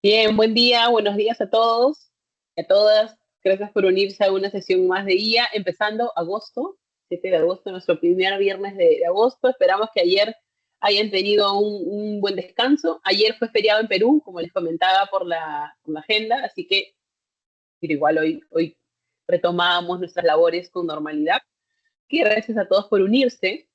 Bien, buen día, buenos días a todos y a todas. Gracias por unirse a una sesión más de guía, empezando agosto, 7 de agosto, nuestro primer viernes de agosto. Esperamos que ayer hayan tenido un buen descanso. Ayer fue feriado en Perú, como les comentaba por la agenda, así que pero igual hoy retomamos nuestras labores con normalidad. Y gracias a todos por unirse.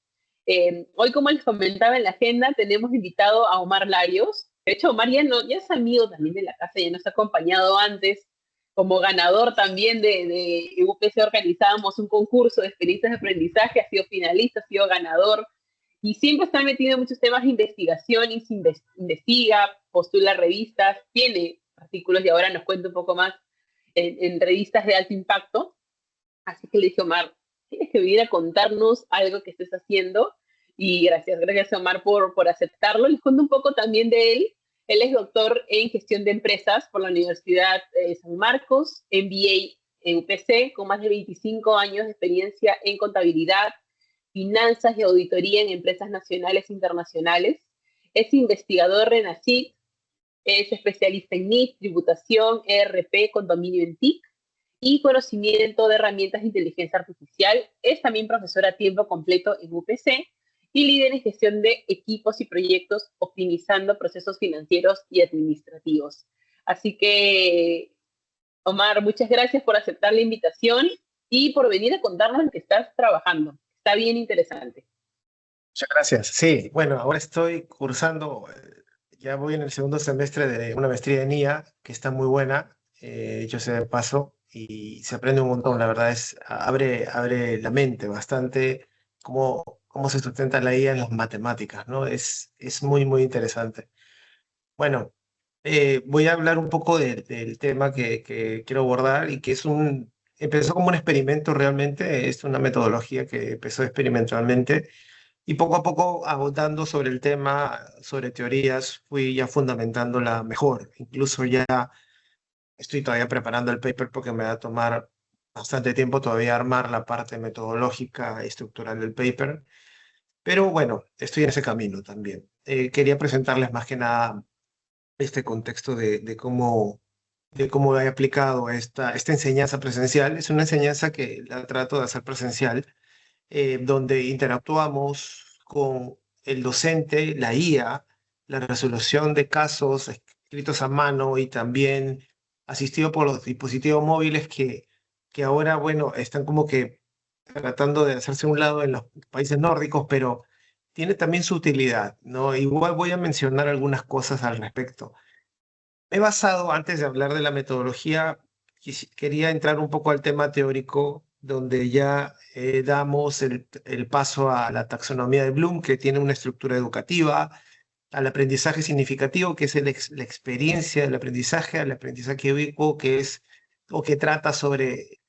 Hoy, como les comentaba en la agenda, tenemos invitado a Omar Larios. De hecho, Omar ya es amigo también de la casa, ya nos ha acompañado antes como ganador también de UPC. Organizábamos un concurso de experiencias de aprendizaje, ha sido finalista, ha sido ganador y siempre está metido en muchos temas de investigación y investiga, postula revistas, tiene artículos y ahora nos cuenta un poco más en revistas de alto impacto. Así que le dije, Omar, tienes que venir a contarnos algo que estés haciendo. Y gracias Omar por aceptarlo. Les cuento un poco también de él. Él es doctor en gestión de empresas por la Universidad de San Marcos, MBA en UPC, con más de 25 años de experiencia en contabilidad, finanzas y auditoría en empresas nacionales e internacionales. Es investigador RENACIT, es especialista en NIF, tributación, ERP, con dominio en TIC y conocimiento de herramientas de inteligencia artificial. Es también profesora a tiempo completo en UPC y líder en gestión de equipos y proyectos optimizando procesos financieros y administrativos. Así que, Omar, muchas gracias por aceptar la invitación y por venir a contarnos en qué estás trabajando. Está bien interesante. Muchas gracias. Sí, bueno, ahora estoy cursando, ya voy en el segundo semestre de una maestría en IA, que está muy buena, yo sé de paso, y se aprende un montón, la verdad abre la mente bastante cómo se sustenta la IA en las matemáticas, ¿no? Es muy, muy interesante. Bueno, voy a hablar un poco del tema que quiero abordar y que empezó como un experimento realmente, es una metodología que empezó experimentalmente y poco a poco, ahondando sobre el tema, sobre teorías, fui ya fundamentándola mejor. Incluso ya estoy todavía preparando el paper porque me va a tomar bastante tiempo todavía armar la parte metodológica y estructural del paper. Pero bueno, estoy en ese camino también. Quería presentarles más que nada este contexto de cómo he aplicado esta enseñanza presencial. Es una enseñanza que la trato de hacer presencial donde interactuamos con el docente, la IA, la resolución de casos escritos a mano y también asistido por los dispositivos móviles que ahora, bueno, están como que tratando de hacerse a un lado en los países nórdicos, pero tiene también su utilidad, ¿no? Igual voy a mencionar algunas cosas al respecto. He basado, antes de hablar de la metodología, quería entrar un poco al tema teórico, donde ya damos el paso a la taxonomía de Bloom, que tiene una estructura educativa, al aprendizaje significativo, que es la experiencia del aprendizaje, al aprendizaje ubicuo, que es o que trata sobre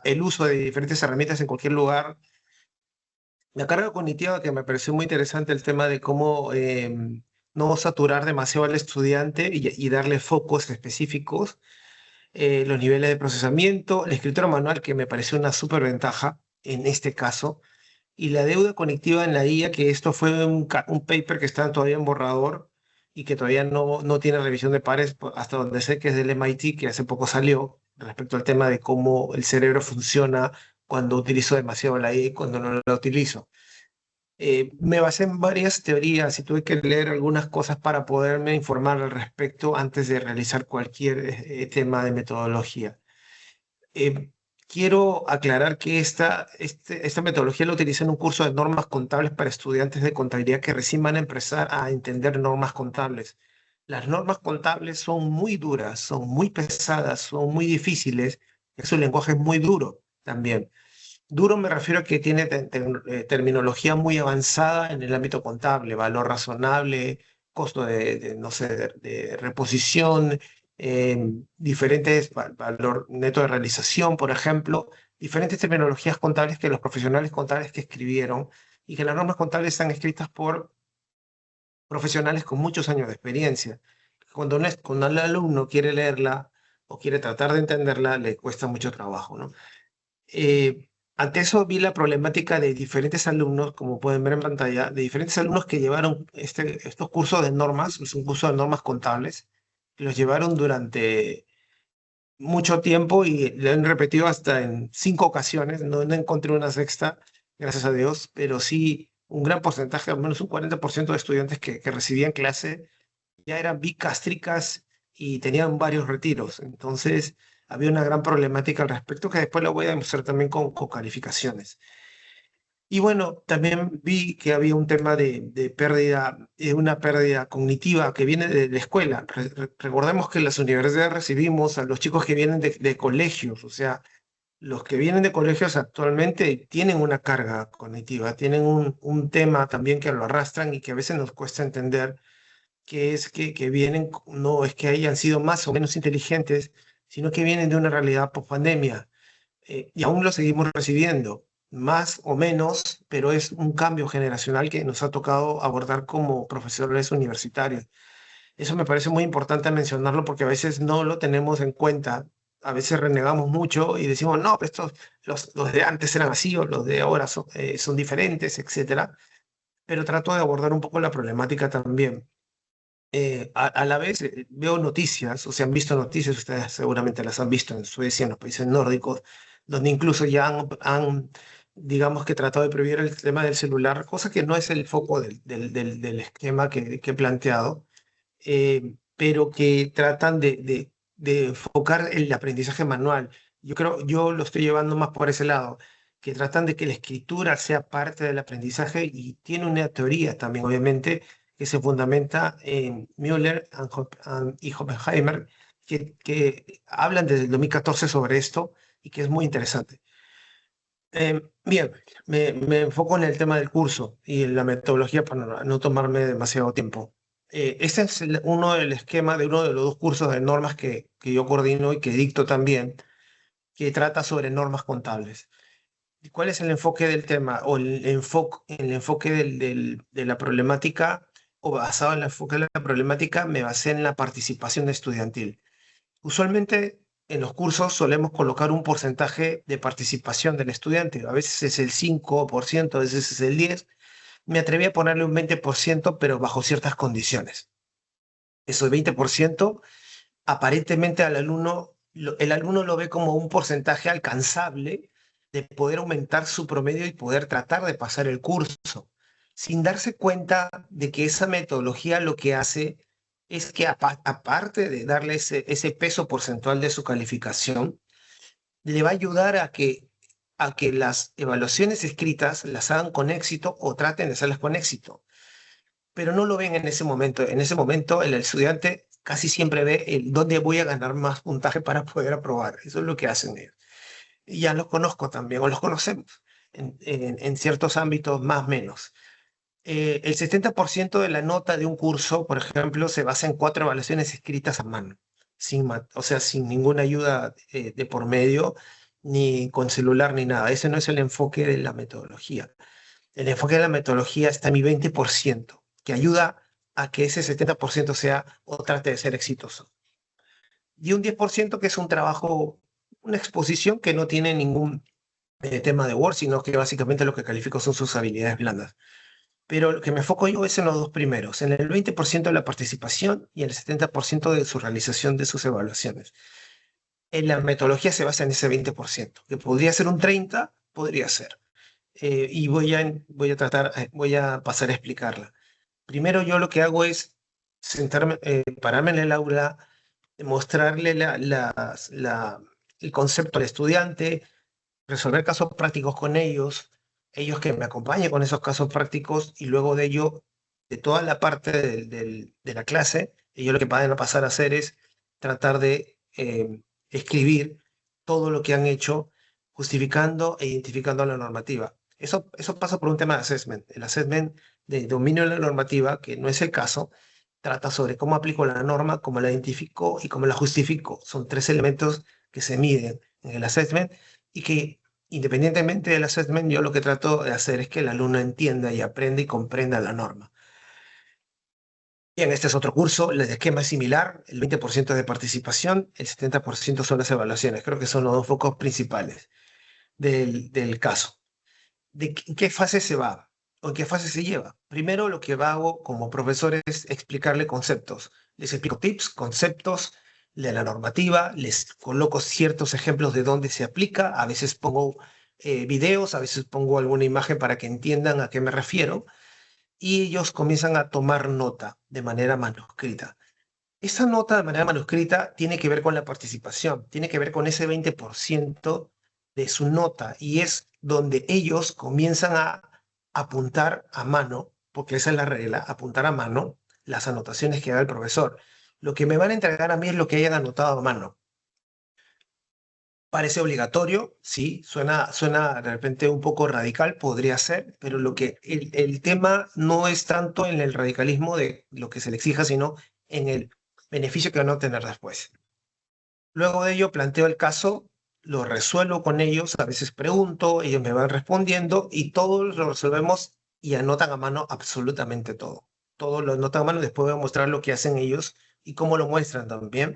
el uso de diferentes herramientas en cualquier lugar. La carga cognitiva, que me pareció muy interesante el tema de cómo no saturar demasiado al estudiante y darle focos específicos, los niveles de procesamiento, la escritura manual, que me pareció una súper ventaja en este caso, y la deuda conectiva en la IA, que esto fue un paper que está todavía en borrador y que todavía no tiene revisión de pares, hasta donde sé que es del MIT, que hace poco salió, respecto al tema de cómo el cerebro funciona cuando utilizo demasiado la IA y cuando no la utilizo. Me basé en varias teorías y tuve que leer algunas cosas para poderme informar al respecto antes de realizar cualquier tema de metodología. Eh, Quiero aclarar que esta metodología la utilicé en un curso de normas contables para estudiantes de contabilidad que recién van a empezar a entender normas contables. Las normas contables son muy duras, son muy pesadas, son muy difíciles, su lenguaje es muy duro también. Duro me refiero a que tiene terminología muy avanzada en el ámbito contable, valor razonable, costo no sé, de reposición, diferentes valor neto de realización, por ejemplo, diferentes terminologías contables que los profesionales contables que escribieron y que las normas contables están escritas por profesionales con muchos años de experiencia. Cuando el alumno quiere leerla o quiere tratar de entenderla, le cuesta mucho trabajo, ¿no? Ante eso vi la problemática de diferentes alumnos, como pueden ver en pantalla, de diferentes alumnos que llevaron estos cursos de normas, es un curso de normas contables, que los llevaron durante mucho tiempo y lo han repetido hasta en 5 ocasiones. No encontré una sexta, gracias a Dios, pero sí un gran porcentaje, al menos un 40% de estudiantes que recibían clase ya eran bicástricas y tenían varios retiros. Entonces, había una gran problemática al respecto que después la voy a demostrar también con calificaciones. Y bueno, también vi que había un tema de pérdida, una pérdida cognitiva que viene de la escuela. Recordemos que en las universidades recibimos a los chicos que vienen de colegios, o sea, los que vienen de colegios actualmente tienen una carga cognitiva, tienen un tema también que lo arrastran y que a veces nos cuesta entender, que es que vienen, no es que hayan sido más o menos inteligentes, sino que vienen de una realidad post-pandemia, y aún lo seguimos recibiendo, más o menos, pero es un cambio generacional que nos ha tocado abordar como profesores universitarios. Eso me parece muy importante mencionarlo porque a veces no lo tenemos en cuenta. A veces renegamos mucho y decimos, no, estos, los de antes eran así o los de ahora son diferentes, etcétera. Pero trato de abordar un poco la problemática también. A la vez veo noticias, o se han visto noticias, ustedes seguramente las han visto en Suecia, en los países nórdicos, donde incluso ya digamos que tratado de prohibir el tema del celular, cosa que no es el foco del esquema que he planteado, pero que tratan de enfocar el aprendizaje manual. Yo creo, yo lo estoy llevando más por ese lado, que tratan de que la escritura sea parte del aprendizaje y tiene una teoría también, obviamente, que se fundamenta en Müller y Oppenheimer, que hablan desde el 2014 sobre esto y que es muy interesante. Bien, me enfoco en el tema del curso y en la metodología para no tomarme demasiado tiempo. Este es uno del esquema de uno de los 2 cursos de normas que yo coordino y que dicto también, que trata sobre normas contables. ¿Y cuál es el enfoque del tema o el enfoque de la problemática, o basado en el enfoque de la problemática? Me basé en la participación estudiantil. Usualmente en los cursos solemos colocar un porcentaje de participación del estudiante. A veces es el 5%, a veces es el 10%. Me atreví a ponerle un 20%, pero bajo ciertas condiciones. Eso 20%, aparentemente el alumno lo ve como un porcentaje alcanzable de poder aumentar su promedio y poder tratar de pasar el curso, sin darse cuenta de que esa metodología lo que hace es que aparte de darle ese peso porcentual de su calificación, le va a ayudar a que las evaluaciones escritas las hagan con éxito o traten de hacerlas con éxito, pero no lo ven en ese momento. En ese momento el estudiante casi siempre ve dónde voy a ganar más puntaje para poder aprobar. Eso es lo que hacen ellos. Y ya los conozco también, o los conocemos en ciertos ámbitos más o menos. El 70% de la nota de un curso, por ejemplo, se basa en 4 evaluaciones escritas a mano, o sea, sin ninguna ayuda de por medio, ni con celular ni nada. Ese no es el enfoque de la metodología. El enfoque de la metodología está en mi 20%, que ayuda a que ese 70% sea o trate de ser exitoso. Y un 10% que es un trabajo, una exposición que no tiene ningún tema de Word, sino que básicamente lo que califico son sus habilidades blandas. Pero lo que me enfoco yo es en los 2 primeros, en el 20% de la participación y el 70% de su realización de sus evaluaciones. En la metodología se basa en ese 20%, que podría ser un 30%, podría ser. Y voy a pasar a explicarla. Primero yo lo que hago es sentarme, pararme en el aula, mostrarle el concepto al estudiante, resolver casos prácticos con ellos que me acompañen con esos casos prácticos, y luego de ello, de toda la parte de la clase, ellos lo que van a pasar a hacer es tratar de escribir todo lo que han hecho, justificando e identificando la normativa. Eso pasa por un tema de assessment. El assessment de dominio de la normativa, que no es el caso, trata sobre cómo aplico la norma, cómo la identifico y cómo la justifico. Son 3 elementos que se miden en el assessment y que, independientemente del assessment, yo lo que trato de hacer es que el alumno entienda y aprenda y comprenda la norma. Bien, este es otro curso, el esquema es similar, el 20% de participación, el 70% son las evaluaciones. Creo que son los 2 focos principales del caso. ¿En qué fase se va? ¿O en qué fase se lleva? Primero, lo que hago como profesor es explicarle conceptos. les explico tips, conceptos de la normativa, les coloco ciertos ejemplos de dónde se aplica, a veces pongo videos, a veces pongo alguna imagen para que entiendan a qué me refiero, y ellos comienzan a tomar nota de manera manuscrita. Esa nota de manera manuscrita tiene que ver con la participación, tiene que ver con ese 20% de su nota, y es donde ellos comienzan a apuntar a mano, porque esa es la regla, apuntar a mano las anotaciones que haga el profesor. Lo que me van a entregar a mí es lo que hayan anotado a mano. Parece obligatorio, sí, suena de repente un poco radical, podría ser, pero el tema no es tanto en el radicalismo de lo que se le exija, sino en el beneficio que van a obtener después. Luego de ello planteo el caso, lo resuelvo con ellos, a veces pregunto, ellos me van respondiendo y todos lo resolvemos y anotan a mano absolutamente todo. Todo lo anotan a mano, después voy a mostrar lo que hacen ellos y cómo lo muestran también.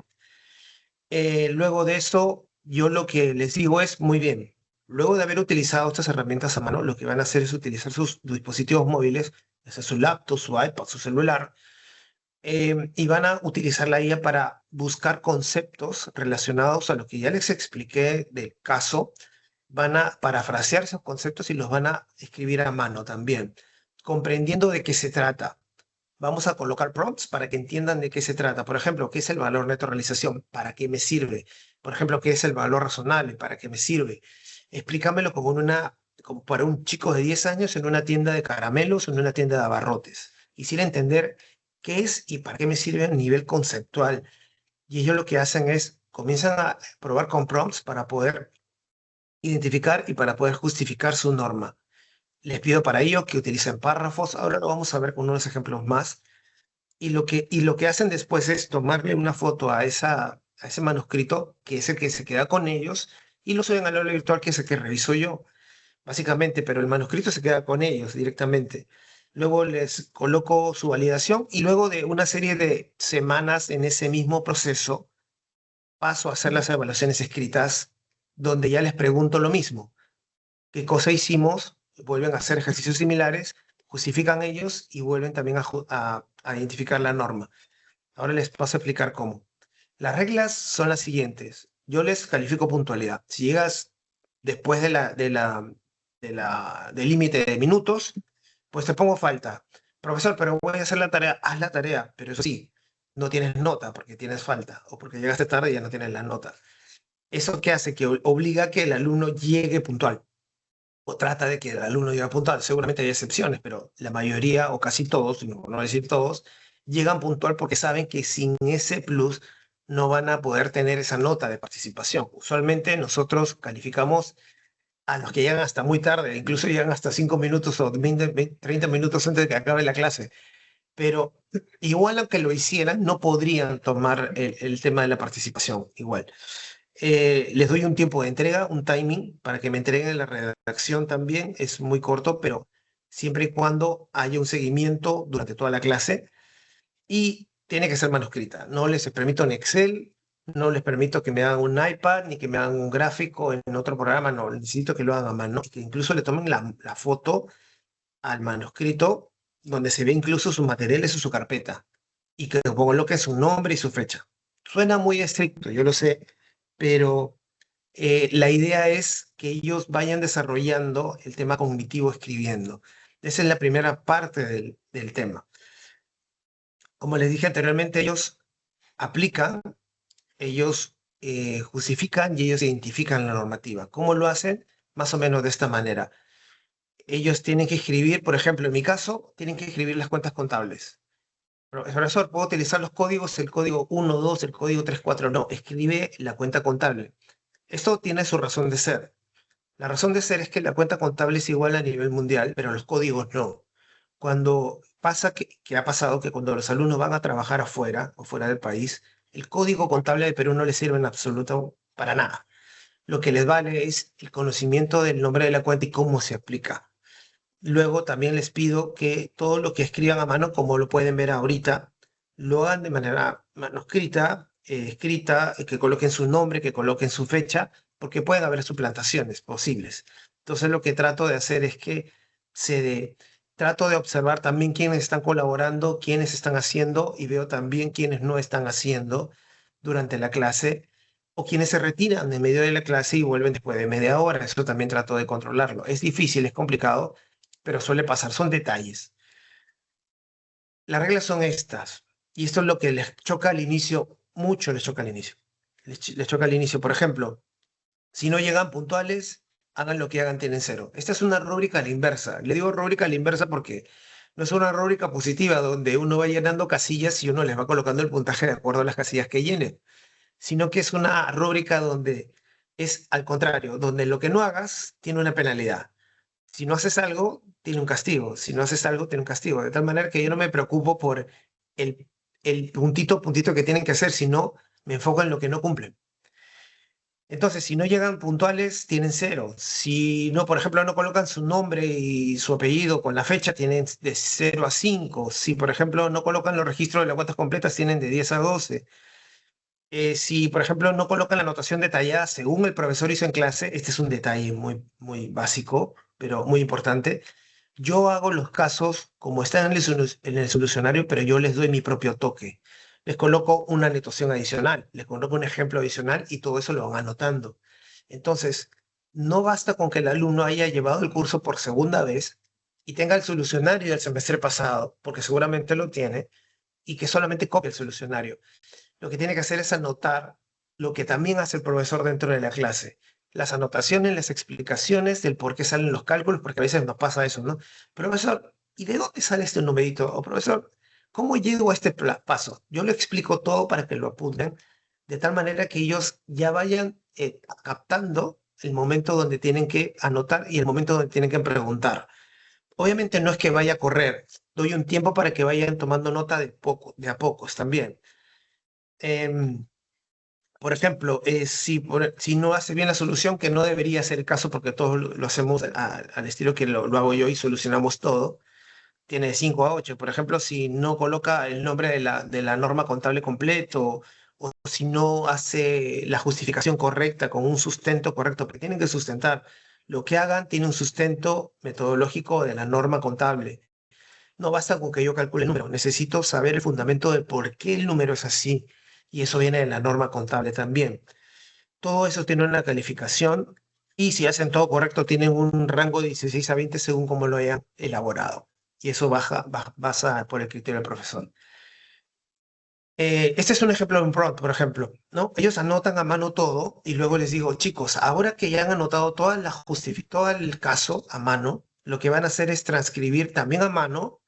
Luego de eso, yo lo que les digo es, muy bien, luego de haber utilizado estas herramientas a mano, lo que van a hacer es utilizar sus dispositivos móviles, ya sea su laptop, su iPad, su celular, y van a utilizar la IA para buscar conceptos relacionados a lo que ya les expliqué del caso, van a parafrasear esos conceptos y los van a escribir a mano también, comprendiendo de qué se trata. Vamos a colocar prompts para que entiendan de qué se trata. Por ejemplo, ¿qué es el valor neto de realización? ¿Para qué me sirve? Por ejemplo, ¿qué es el valor razonable? ¿Para qué me sirve? Explícamelo como para un chico de 10 años en una tienda de caramelos o en una tienda de abarrotes. Quisiera entender qué es y para qué me sirve a nivel conceptual. Y ellos lo que hacen es, comienzan a probar con prompts para poder identificar y para poder justificar su norma. Les pido para ello que utilicen párrafos. Ahora lo vamos a ver con unos ejemplos más. Y lo que hacen después es tomarle una foto a ese manuscrito, que es el que se queda con ellos, y lo suben al aula virtual, que es el que reviso yo, básicamente, pero el manuscrito se queda con ellos directamente. Luego les coloco su validación y luego de una serie de semanas en ese mismo proceso, paso a hacer las evaluaciones escritas, donde ya les pregunto lo mismo. ¿Qué cosa hicimos? Vuelven a hacer ejercicios similares, justifican ellos y vuelven también a identificar la norma. Ahora les paso a explicar cómo. Las reglas son las siguientes. Yo les califico puntualidad. Si llegas después del límite de minutos, pues te pongo falta. Profesor, pero voy a hacer la tarea. Haz la tarea, pero eso sí, no tienes nota porque tienes falta o porque llegaste tarde y ya no tienes la nota. ¿Eso qué hace? Que obliga a que el alumno llegue puntual o trata de que el alumno llegue puntual. Seguramente hay excepciones, pero la mayoría o casi todos, no decir todos, llegan puntual porque saben que sin ese plus no van a poder tener esa nota de participación. Usualmente nosotros calificamos a los que llegan hasta muy tarde, incluso llegan hasta 5 minutos o 30 minutos antes de que acabe la clase. Pero igual aunque lo hicieran, no podrían tomar el tema de la participación igual. Les doy un tiempo de entrega, un timing, para que me entreguen la redacción también. Es muy corto, pero siempre y cuando haya un seguimiento durante toda la clase. Y tiene que ser manuscrita. No les permito en Excel, no les permito que me hagan un iPad, ni que me hagan un gráfico en otro programa. No, necesito que lo hagan a mano. Y que incluso le tomen la foto al manuscrito, donde se ve incluso sus materiales o su carpeta. Y que coloque su nombre y su fecha. Suena muy estricto, yo lo sé, pero la idea es que ellos vayan desarrollando el tema cognitivo escribiendo. Esa es la primera parte del tema. Como les dije anteriormente, ellos aplican, ellos justifican y ellos identifican la normativa. ¿Cómo lo hacen? Más o menos de esta manera. Ellos tienen que escribir, por ejemplo, en mi caso, tienen que escribir las cuentas contables. Profesor, ¿puedo utilizar los códigos? El código 1, 2, el código 3, 4. No, escribe la cuenta contable. Esto tiene su razón de ser. La razón de ser es que la cuenta contable es igual a nivel mundial, pero los códigos no. Cuando pasa que ha pasado que cuando los alumnos van a trabajar afuera o fuera del país, el código contable de Perú no les sirve en absoluto para nada. Lo que les vale es el conocimiento del nombre de la cuenta y cómo se aplica. Luego también les pido que todo lo que escriban a mano, como lo pueden ver ahorita, lo hagan de manera manuscrita, escrita, que coloquen su nombre, que coloquen su fecha, porque pueden haber suplantaciones posibles. Entonces lo que trato de hacer es que se trato de observar también quiénes están colaborando, quiénes están haciendo, y veo también quiénes no están haciendo durante la clase, o quienes se retiran en medio de la clase y vuelven después de media hora. Eso también trato de controlarlo. Es difícil, es complicado, pero suele pasar, son detalles. Las reglas son estas, y esto es lo que les choca al inicio, mucho les choca al inicio. Les choca al inicio, por ejemplo, si no llegan puntuales, hagan lo que hagan, tienen cero. Esta es una rúbrica a la inversa. Le digo rúbrica a la inversa porque no es una rúbrica positiva donde uno va llenando casillas y uno les va colocando el puntaje de acuerdo a las casillas que llene, sino que es una rúbrica donde es al contrario, donde lo que no hagas tiene una penalidad. Si no haces algo, tiene un castigo. Si no haces algo, tiene un castigo. De tal manera que yo no me preocupo por el, el puntito que tienen que hacer, sino me enfoco en lo que no cumplen. Entonces, si no llegan puntuales, tienen cero. Si no, por ejemplo, no colocan su nombre y su apellido con la fecha, tienen de 0 a 5. Si, por ejemplo, no colocan los registros de las cuentas completas, tienen de 10 a 12. Si, por ejemplo, no colocan la anotación detallada según el profesor hizo en clase, este es un detalle muy, muy básico, pero muy importante. Yo hago los casos como están en el solucionario, pero yo les doy mi propio toque. Les coloco una anotación adicional, les coloco un ejemplo adicional y todo eso lo van anotando. Entonces, no basta con que el alumno haya llevado el curso por segunda vez y tenga el solucionario del semestre pasado, porque seguramente lo tiene, y que solamente copie el solucionario. Lo que tiene que hacer es anotar lo que también hace el profesor dentro de la clase. Las anotaciones, las explicaciones del por qué salen los cálculos, porque a veces nos pasa eso, ¿no? Profesor, ¿y de dónde sale este numerito? O profesor, ¿cómo llego a este paso? Yo le explico todo para que lo apunten, de tal manera que ellos ya vayan captando el momento donde tienen que anotar y el momento donde tienen que preguntar. Obviamente no es que vaya a correr, doy un tiempo para que vayan tomando nota de a pocos también. Em, por ejemplo, si no hace bien la solución, que no debería ser el caso porque todos lo hacemos al estilo que lo hago yo y solucionamos todo, tiene de 5 a 8. Por ejemplo, si no coloca el nombre de la norma contable completo o si no hace la justificación correcta con un sustento correcto, porque tienen que sustentar. Lo que hagan tiene un sustento metodológico de la norma contable. No basta con que yo calcule el número, necesito saber el fundamento de por qué el número es así. Y eso viene de la norma contable también. Todo eso tiene una calificación y si hacen todo correcto tienen un rango de 16 a 20 según cómo lo hayan elaborado. Y eso basa por el criterio del profesor. Este es un ejemplo de un prompt, por ejemplo, ¿no? Ellos anotan a mano todo y luego les digo, chicos, ahora que ya han anotado todo el caso a mano, lo que van a hacer es transcribir también a mano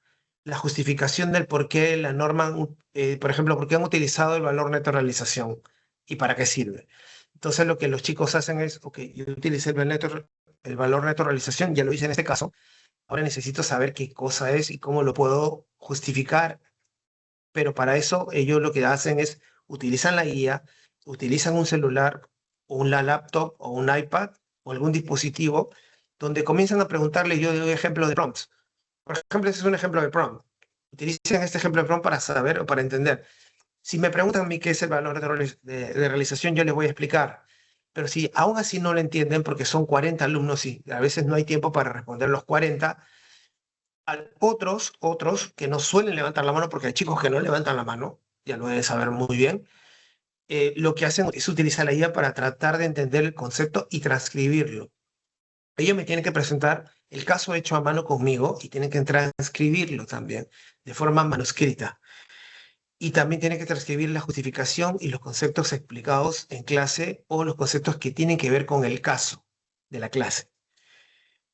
la justificación del por qué la norma, por ejemplo, por qué han utilizado el valor neto de realización y para qué sirve. Entonces lo que los chicos hacen es, ok, yo utilicé el valor neto de realización, ya lo hice en este caso, ahora necesito saber qué cosa es y cómo lo puedo justificar, pero para eso ellos lo que hacen es utilizan la guía, utilizan un celular, o una laptop o un iPad o algún dispositivo donde comienzan a preguntarle, yo doy ejemplo de prompts. Por ejemplo, ese es un ejemplo de prompt. Utilicen este ejemplo de prompt para saber o para entender. Si me preguntan a mí qué es el valor de realización, yo les voy a explicar. Pero si aún así no lo entienden, porque son 40 alumnos y a veces no hay tiempo para responder los 40, otros que no suelen levantar la mano, porque hay chicos que no levantan la mano, ya lo deben saber muy bien, lo que hacen es utilizar la guía para tratar de entender el concepto y transcribirlo. Ellos me tienen que presentar el caso hecho a mano conmigo y tienen que transcribirlo también de forma manuscrita. Y también tienen que transcribir la justificación y los conceptos explicados en clase o los conceptos que tienen que ver con el caso de la clase.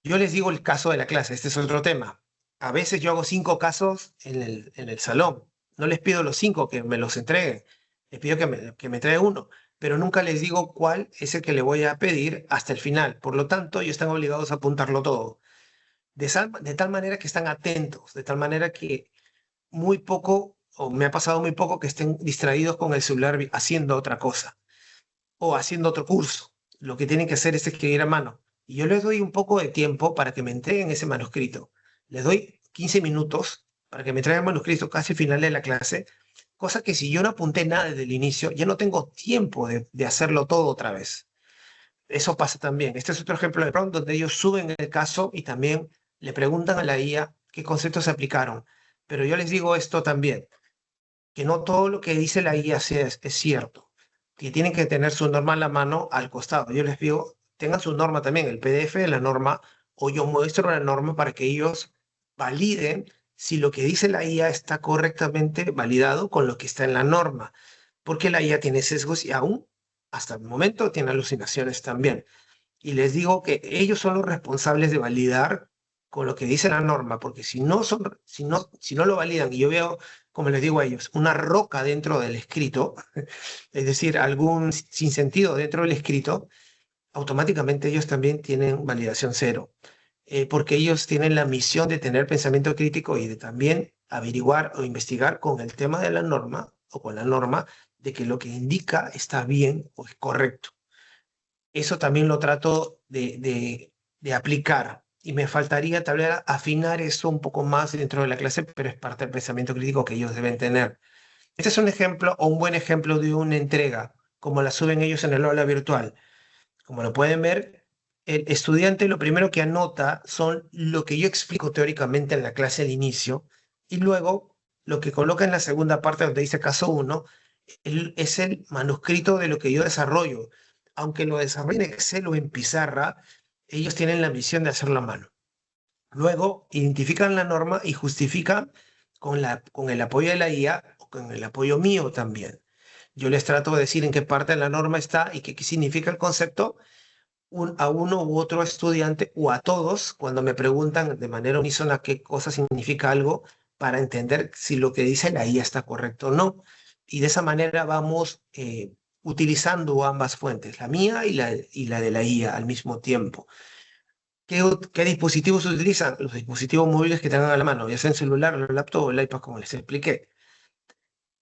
Yo les digo el caso de la clase, este es otro tema. A veces yo hago 5 casos en el salón. No les pido los 5 que me los entreguen, les pido que me traigan uno, pero nunca les digo cuál es el que le voy a pedir hasta el final. Por lo tanto, ellos están obligados a apuntarlo todo. De tal manera que están atentos, de tal manera que muy poco, o me ha pasado muy poco, que estén distraídos con el celular haciendo otra cosa o haciendo otro curso. Lo que tienen que hacer es escribir a mano. Y yo les doy un poco de tiempo para que me entreguen ese manuscrito. Les doy 15 minutos para que me traigan el manuscrito casi al final de la clase, cosa que si yo no apunté nada desde el inicio, ya no tengo tiempo de hacerlo todo otra vez. Eso pasa también. Este es otro ejemplo de prompt donde ellos suben el caso y también le preguntan a la IA qué conceptos se aplicaron. Pero yo les digo esto también, que no todo lo que dice la IA es cierto, que tienen que tener su norma en la mano al costado. Yo les digo, tengan su norma también, el PDF de la norma, o yo muestro la norma para que ellos validen si lo que dice la IA está correctamente validado con lo que está en la norma, porque la IA tiene sesgos y aún hasta el momento tiene alucinaciones también. Y les digo que ellos son los responsables de validar con lo que dice la norma, porque si no lo validan, y yo veo, como les digo a ellos, una roca dentro del escrito, es decir, algún sinsentido dentro del escrito, automáticamente ellos también tienen validación cero, porque ellos tienen la misión de tener pensamiento crítico y de también averiguar o investigar con el tema de la norma o con la norma de que lo que indica está bien o es correcto. Eso también lo trato de aplicar y me faltaría tal vez afinar eso un poco más dentro de la clase, pero es parte del pensamiento crítico que ellos deben tener. Este es un ejemplo o un buen ejemplo de una entrega, como la suben ellos en el aula virtual. Como lo pueden ver, el estudiante lo primero que anota son lo que yo explico teóricamente en la clase al inicio y luego lo que coloca en la segunda parte donde dice caso uno es el manuscrito de lo que yo desarrollo. Aunque lo desarrollen en Excel o en pizarra, ellos tienen la misión de hacerlo a mano. Luego identifican la norma y justifican con el apoyo de la IA o con el apoyo mío también. Yo les trato de decir en qué parte de la norma está y qué significa el concepto a uno u otro estudiante o a todos cuando me preguntan de manera unísona qué cosa significa algo para entender si lo que dice la IA está correcto o no. Y de esa manera vamos utilizando ambas fuentes, la mía y la de la IA al mismo tiempo. ¿Qué dispositivos se utilizan? Los dispositivos móviles que tengan a la mano, ya sea el celular, el laptop o el iPad, como les expliqué.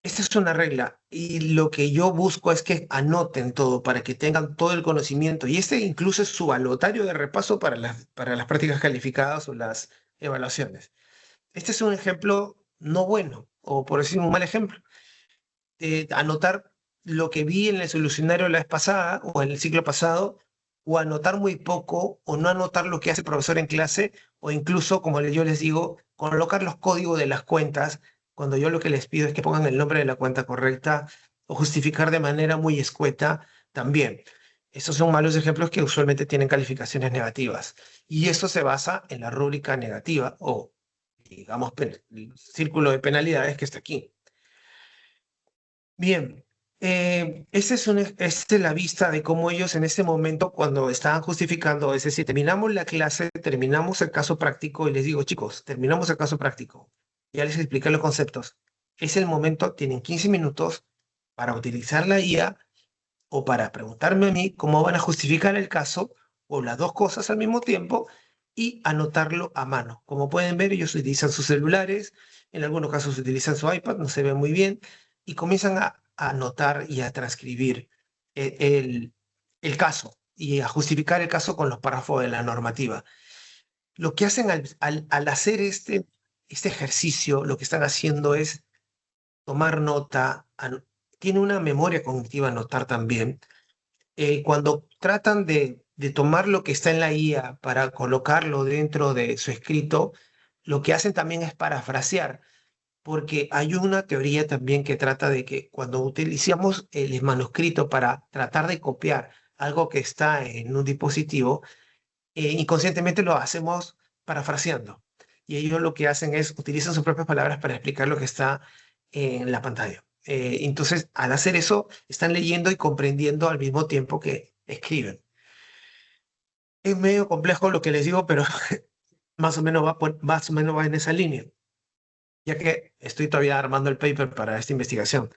Esta es una regla y lo que yo busco es que anoten todo para que tengan todo el conocimiento y este incluso es su balotario de repaso para las prácticas calificadas o las evaluaciones. Este es un ejemplo no bueno o por decir un mal ejemplo. Anotar lo que vi en el solucionario la vez pasada o en el ciclo pasado o anotar muy poco o no anotar lo que hace el profesor en clase o incluso, como yo les digo, colocar los códigos de las cuentas cuando yo lo que les pido es que pongan el nombre de la cuenta correcta o justificar de manera muy escueta también. Esos son malos ejemplos que usualmente tienen calificaciones negativas y eso se basa en la rúbrica negativa o, digamos, el círculo de penalidades que está aquí. Bien, esta es la vista de cómo ellos en este momento, cuando estaban justificando, es decir, terminamos la clase, terminamos el caso práctico y les digo, chicos, terminamos el caso práctico. Ya les expliqué los conceptos. Es el momento, tienen 15 minutos para utilizar la IA o para preguntarme a mí cómo van a justificar el caso o las dos cosas al mismo tiempo y anotarlo a mano. Como pueden ver, ellos utilizan sus celulares, en algunos casos utilizan su iPad, no se ve muy bien, y comienzan a anotar y a transcribir el caso y a justificar el caso con los párrafos de la normativa. Lo que hacen al hacer este ejercicio, lo que están haciendo es tomar nota, tiene una memoria cognitiva anotar también. Cuando tratan de tomar lo que está en la IA para colocarlo dentro de su escrito, lo que hacen también es parafrasear, porque hay una teoría también que trata de que cuando utilizamos el manuscrito para tratar de copiar algo que está en un dispositivo, inconscientemente lo hacemos parafraseando. Y ellos lo que hacen es utilizan sus propias palabras para explicar lo que está en la pantalla. Entonces, al hacer eso, están leyendo y comprendiendo al mismo tiempo que escriben. Es medio complejo lo que les digo, pero más o menos va en esa línea, ya que estoy todavía armando el paper para esta investigación.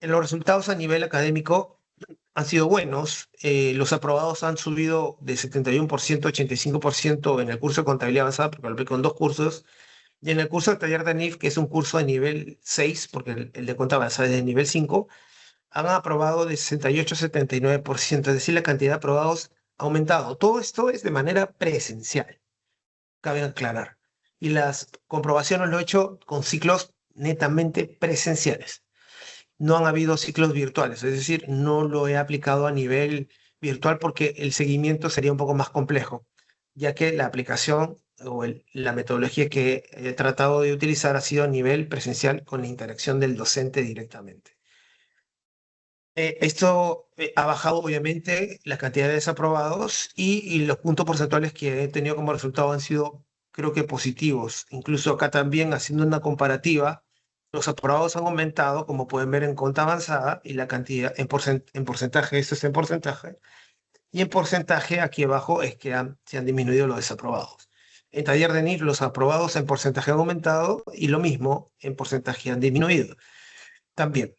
Los resultados a nivel académico han sido buenos. Los aprobados han subido de 71% a 85% en el curso de contabilidad avanzada, porque lo aplico en dos cursos, y en el curso de taller de NIF, que es un curso de nivel 6, porque el de contabilidad avanzada es de nivel 5, han aprobado de 68 a 79%, es decir, la cantidad de aprobados ha aumentado. Todo esto es de manera presencial, cabe aclarar. Y las comprobaciones lo he hecho con ciclos netamente presenciales. No han habido ciclos virtuales, es decir, no lo he aplicado a nivel virtual porque el seguimiento sería un poco más complejo, ya que la aplicación la metodología que he tratado de utilizar ha sido a nivel presencial con la interacción del docente directamente. Esto ha bajado obviamente la cantidad de desaprobados y los puntos porcentuales que he tenido como resultado han sido, creo que, positivos. Incluso acá también, haciendo una comparativa, los aprobados han aumentado, como pueden ver en conta avanzada, y la cantidad en porcentaje, esto es en porcentaje, y en porcentaje aquí abajo es que se han disminuido los desaprobados. En taller de NIR los aprobados en porcentaje han aumentado y lo mismo en porcentaje han disminuido también.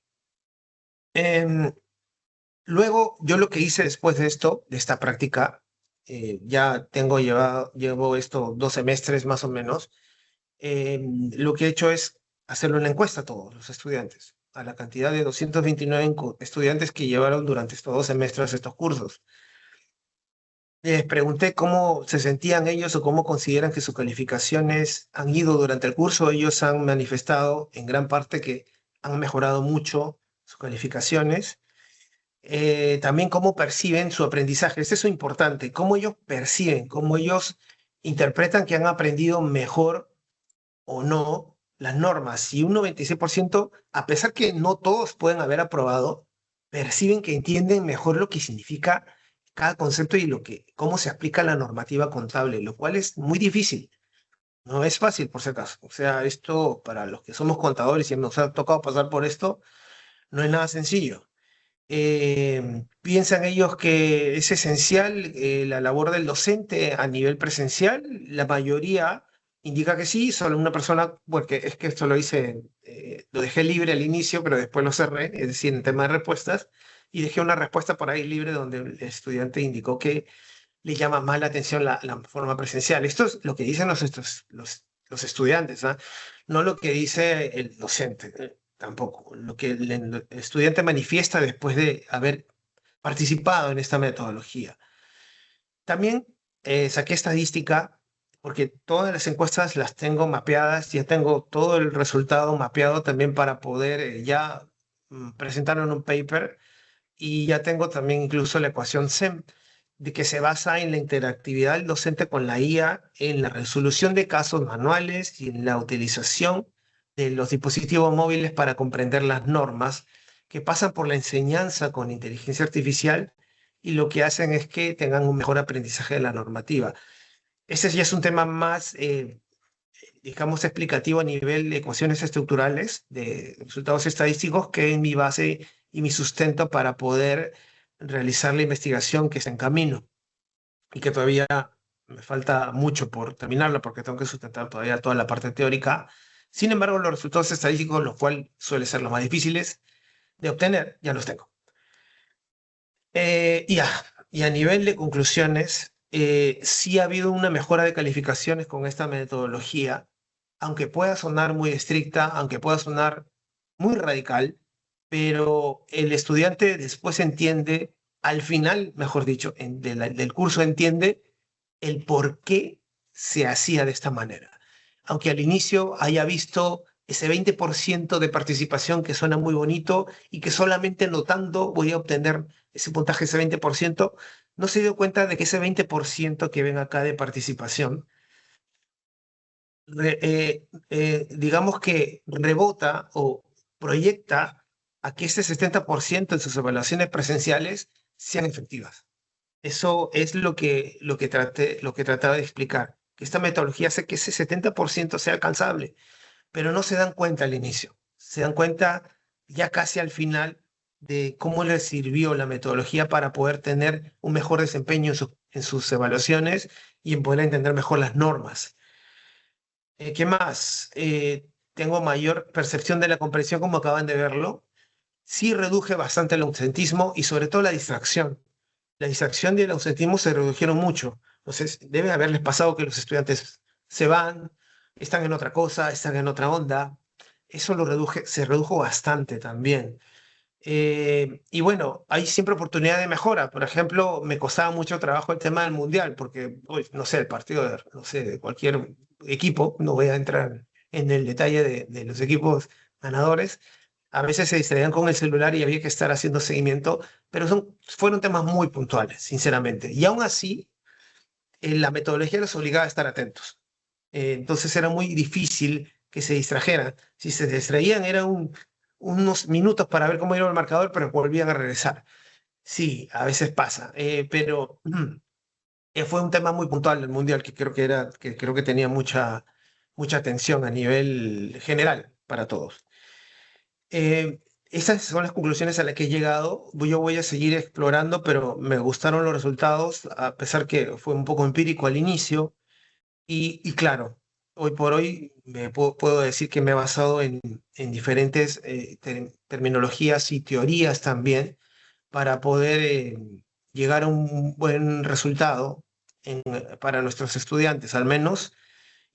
Luego, yo lo que hice después de esto, de esta práctica, ya llevo esto 2 semestres más o menos, lo que he hecho es hacerle una encuesta a todos los estudiantes, a la cantidad de 229 estudiantes que llevaron durante estos 2 semestres estos cursos. Les pregunté cómo se sentían ellos o cómo consideran que sus calificaciones han ido durante el curso. Ellos han manifestado en gran parte que han mejorado mucho sus calificaciones. También cómo perciben su aprendizaje. Eso es importante, cómo ellos perciben, cómo ellos interpretan que han aprendido mejor o no las normas. Y un 96%, a pesar que no todos pueden haber aprobado, perciben que entienden mejor lo que significa cada concepto y cómo se aplica la normativa contable, lo cual es muy difícil. No es fácil, por si acaso. O sea, esto para los que somos contadores y nos ha tocado pasar por esto, no es nada sencillo. ¿Piensan ellos que es esencial la labor del docente a nivel presencial? La mayoría indica que sí, solo una persona, porque es que esto lo hice, lo dejé libre al inicio, pero después lo cerré, es decir, en tema de respuestas, y dejé una respuesta por ahí libre donde el estudiante indicó que le llama más la atención la forma presencial. Esto es lo que dicen los estudiantes, ¿ah? No lo que dice el docente, tampoco. Lo que el estudiante manifiesta después de haber participado en esta metodología. También saqué estadística porque todas las encuestas las tengo mapeadas, ya tengo todo el resultado mapeado también para poder ya presentarlo en un paper, y ya tengo también incluso la ecuación SEM, de que se basa en la interactividad del docente con la IA, en la resolución de casos manuales y en la utilización de los dispositivos móviles para comprender las normas que pasan por la enseñanza con inteligencia artificial y lo que hacen es que tengan un mejor aprendizaje de la normativa. Este ya es un tema más, digamos, explicativo a nivel de ecuaciones estructurales, de resultados estadísticos, que es mi base y mi sustento para poder realizar la investigación que está en camino y que todavía me falta mucho por terminarla porque tengo que sustentar todavía toda la parte teórica. Sin embargo, los resultados estadísticos, los cuales suelen ser los más difíciles de obtener, ya los tengo. Y a nivel de conclusiones, sí ha habido una mejora de calificaciones con esta metodología, aunque pueda sonar muy estricta, aunque pueda sonar muy radical, pero el estudiante después entiende, al final, mejor dicho, del curso entiende el por qué se hacía de esta manera. Aunque al inicio haya visto ese 20% de participación que suena muy bonito y que solamente notando voy a obtener ese puntaje, ese 20%, no se dio cuenta de que ese 20% que ven acá de participación, digamos que rebota o proyecta a que ese 70% de sus evaluaciones presenciales sean efectivas. Eso es lo que trataba de explicar, que esta metodología hace que ese 70% sea alcanzable, pero no se dan cuenta al inicio, se dan cuenta ya casi al final de cómo les sirvió la metodología para poder tener un mejor desempeño en sus evaluaciones y en poder entender mejor las normas. ¿Qué más? Tengo mayor percepción de la comprensión, como acaban de verlo. Sí reduje bastante el ausentismo y sobre todo la distracción. La distracción y el ausentismo se redujeron mucho. Entonces, debe haberles pasado que los estudiantes se van, están en otra cosa, están en otra onda. Eso se redujo bastante también. Y bueno, hay siempre oportunidad de mejora. Por ejemplo, me costaba mucho trabajo el tema del mundial, porque, uy, no sé, el partido de, no sé, de cualquier equipo, no voy a entrar en el detalle de los equipos ganadores, a veces se distraían con el celular y había que estar haciendo seguimiento, pero fueron temas muy puntuales, sinceramente. Y aún así, la metodología los obligaba a estar atentos. Entonces era muy difícil que se distrajeran. Si se distraían, eran unos minutos para ver cómo iba el marcador, pero volvían a regresar. Sí, a veces pasa, pero fue un tema muy puntual del Mundial que creo que tenía mucha atención a nivel general para todos. Eh, Esas son las conclusiones a las que he llegado. Yo voy a seguir explorando, pero me gustaron los resultados, a pesar que fue un poco empírico al inicio. Y claro, hoy por hoy puedo decir que me he basado en diferentes terminologías y teorías también para poder llegar a un buen resultado para nuestros estudiantes, al menos.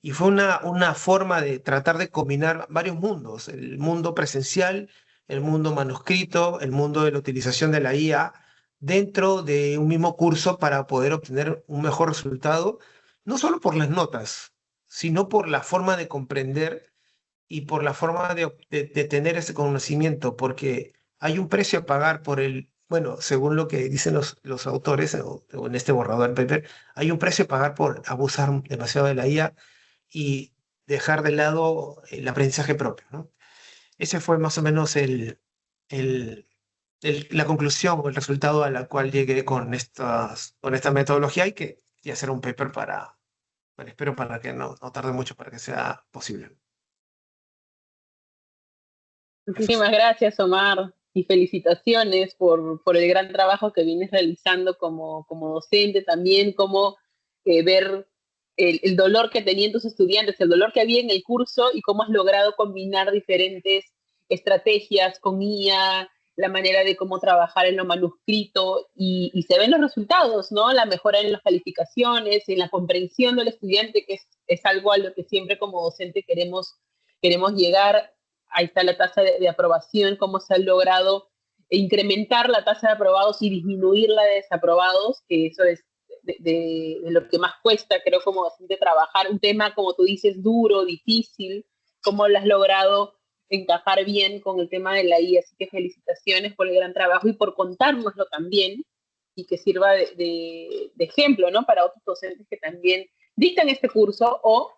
Y fue una forma de tratar de combinar varios mundos, el mundo presencial, el mundo manuscrito, el mundo de la utilización de la IA dentro de un mismo curso para poder obtener un mejor resultado, no solo por las notas, sino por la forma de comprender y por la forma de tener ese conocimiento, porque hay un precio a pagar por bueno, según lo que dicen los autores o en este borrador del paper, hay un precio a pagar por abusar demasiado de la IA y dejar de lado el aprendizaje propio, ¿no? Ese fue más o menos el, la conclusión o el resultado a la cual llegué con esta metodología y que ya será un paper bueno, espero para que no tarde mucho para que sea posible. Jesús. Muchísimas gracias, Omar, y felicitaciones por el gran trabajo que vienes realizando como docente también, como ver el dolor que tenían tus estudiantes, el dolor que había en el curso y cómo has logrado combinar diferentes estrategias con IA, la manera de cómo trabajar en lo manuscrito y se ven los resultados, ¿no? La mejora en las calificaciones, en la comprensión del estudiante, que es algo a lo que siempre como docente queremos llegar. Ahí está la tasa de aprobación, cómo se ha logrado incrementar la tasa de aprobados y disminuir la de desaprobados, que eso es de lo que más cuesta, creo, como docente trabajar. Un tema, como tú dices, duro, difícil, cómo lo has logrado encajar bien con el tema de la IA. Así que felicitaciones por el gran trabajo y por contárnoslo también y que sirva de ejemplo, ¿no? Para otros docentes que también dictan este curso o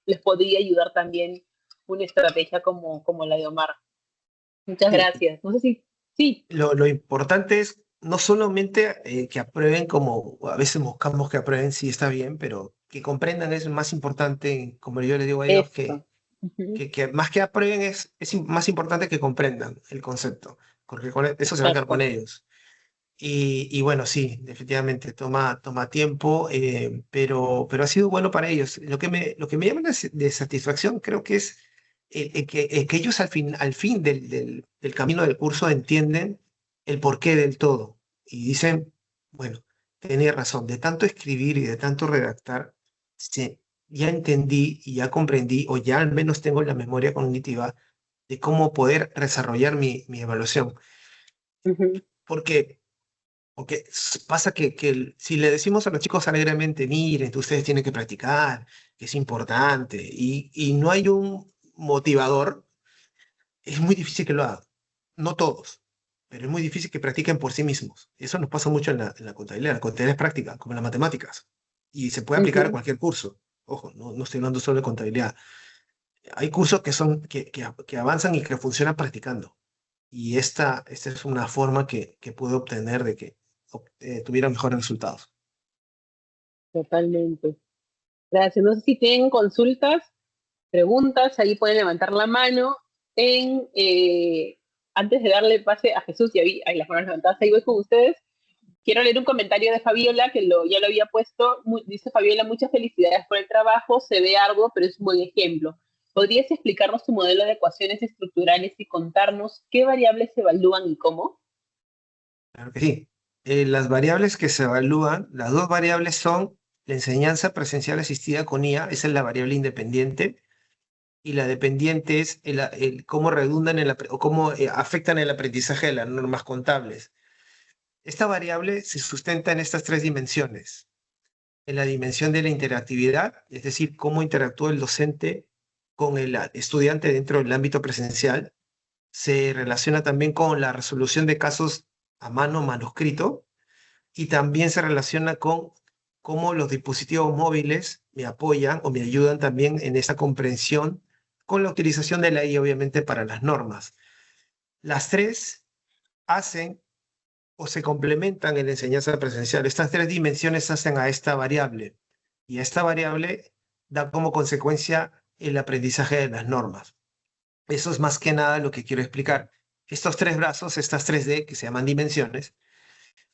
les podría ayudar también una estrategia como la de Omar. Muchas Sí, gracias. No sé si, sí, lo importante es no solamente que aprueben como a veces buscamos que aprueben, sí está bien, pero que comprendan es más importante, como yo les digo a ellos, esto. Uh-huh. que más que aprueben más importante que comprendan el concepto, porque eso se va a quedar con Exacto. ellos. Y bueno, sí, definitivamente toma tiempo, pero ha sido bueno para ellos. Lo que me llama de satisfacción creo que es que ellos al fin del camino del curso entienden el porqué del todo y dicen, bueno, tenía razón, de tanto escribir y de tanto redactar, sí, ya entendí y ya comprendí, o ya al menos tengo la memoria cognitiva de cómo poder desarrollar mi evaluación. Uh-huh. Porque pasa que si le decimos a los chicos alegremente, miren, ustedes tienen que practicar, que es importante, y no hay un motivador, es muy difícil que lo hagan. No todos, pero es muy difícil que practiquen por sí mismos. Eso nos pasa mucho en la contabilidad. La contabilidad es práctica, como en las matemáticas, y se puede aplicar a Uh-huh. cualquier curso. Ojo, no estoy hablando solo de contabilidad. Hay cursos que avanzan y que funcionan practicando. Y esta es una forma que pude obtener de que tuviera mejores resultados. Totalmente. Gracias. No sé si tienen consultas, preguntas, ahí pueden levantar la mano. En, antes de darle pase a Jesús, y ahí las manos levantadas, ahí voy con ustedes. Quiero leer un comentario de Fabiola, que ya lo había puesto. Dice Fabiola, muchas felicidades por el trabajo, se ve arduo, pero es un buen ejemplo. ¿Podrías explicarnos tu modelo de ecuaciones estructurales y contarnos qué variables se evalúan y cómo? Claro que sí. Las variables que se evalúan, las dos variables son la enseñanza presencial asistida con IA, esa es la variable independiente, y la dependiente es cómo redundan o cómo afectan el aprendizaje de las normas contables. Esta variable se sustenta en estas tres dimensiones. En la dimensión de la interactividad, es decir, cómo interactúa el docente con el estudiante dentro del ámbito presencial. Se relaciona también con la resolución de casos a mano manuscrito y también se relaciona con cómo los dispositivos móviles me apoyan o me ayudan también en esa comprensión con la utilización de la IA, obviamente, para las normas. Las tres hacen o se complementan en la enseñanza presencial. Estas tres dimensiones hacen a esta variable y esta variable da como consecuencia el aprendizaje de las normas. Eso es más que nada lo que quiero explicar. Estos tres brazos, estas 3D, que se llaman dimensiones,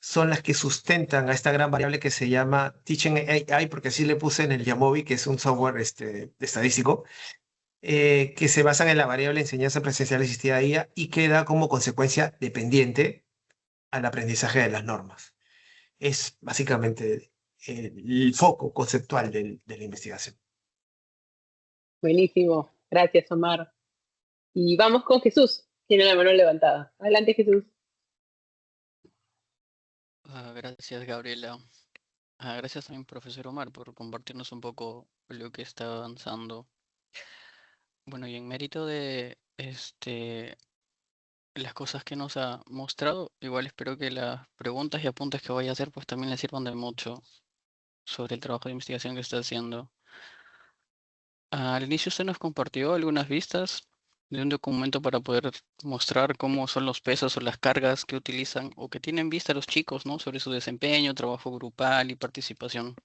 son las que sustentan a esta gran variable que se llama Teaching AI, porque así le puse en el Yamovi, que es un software estadístico, que se basan en la variable enseñanza presencial asistida a IA y que da como consecuencia dependiente al aprendizaje de las normas. Es básicamente el foco conceptual de la investigación. Buenísimo. Gracias, Omar. Y vamos con Jesús. Tiene la mano levantada. Adelante, Jesús. Gracias, Gabriela. Gracias también, profesor Omar, por compartirnos un poco lo que está avanzando. Bueno, y en mérito de las cosas que nos ha mostrado, igual espero que las preguntas y apuntes que vaya a hacer pues también le sirvan de mucho sobre el trabajo de investigación que está haciendo. Al inicio usted nos compartió algunas vistas de un documento para poder mostrar cómo son los pesos o las cargas que utilizan o que tienen vista los chicos, ¿no? Sobre su desempeño, trabajo grupal y participación.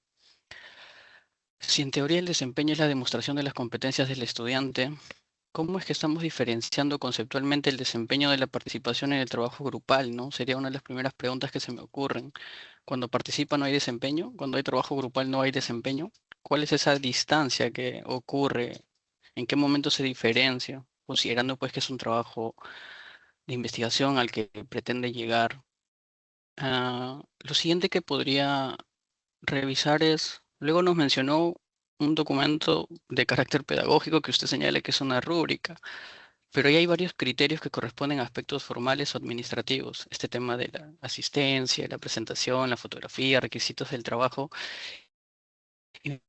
Si en teoría el desempeño es la demostración de las competencias del estudiante, ¿cómo es que estamos diferenciando conceptualmente el desempeño de la participación en el trabajo grupal, ¿no? Sería una de las primeras preguntas que se me ocurren. Cuando participa no hay desempeño, cuando hay trabajo grupal no hay desempeño. ¿Cuál es esa distancia que ocurre? ¿En qué momento se diferencia? Considerando pues que es un trabajo de investigación al que pretende llegar. Lo siguiente que podría revisar es, luego nos mencionó un documento de carácter pedagógico que usted señala que es una rúbrica, pero ahí hay varios criterios que corresponden a aspectos formales o administrativos. Este tema de la asistencia, la presentación, la fotografía, requisitos del trabajo, y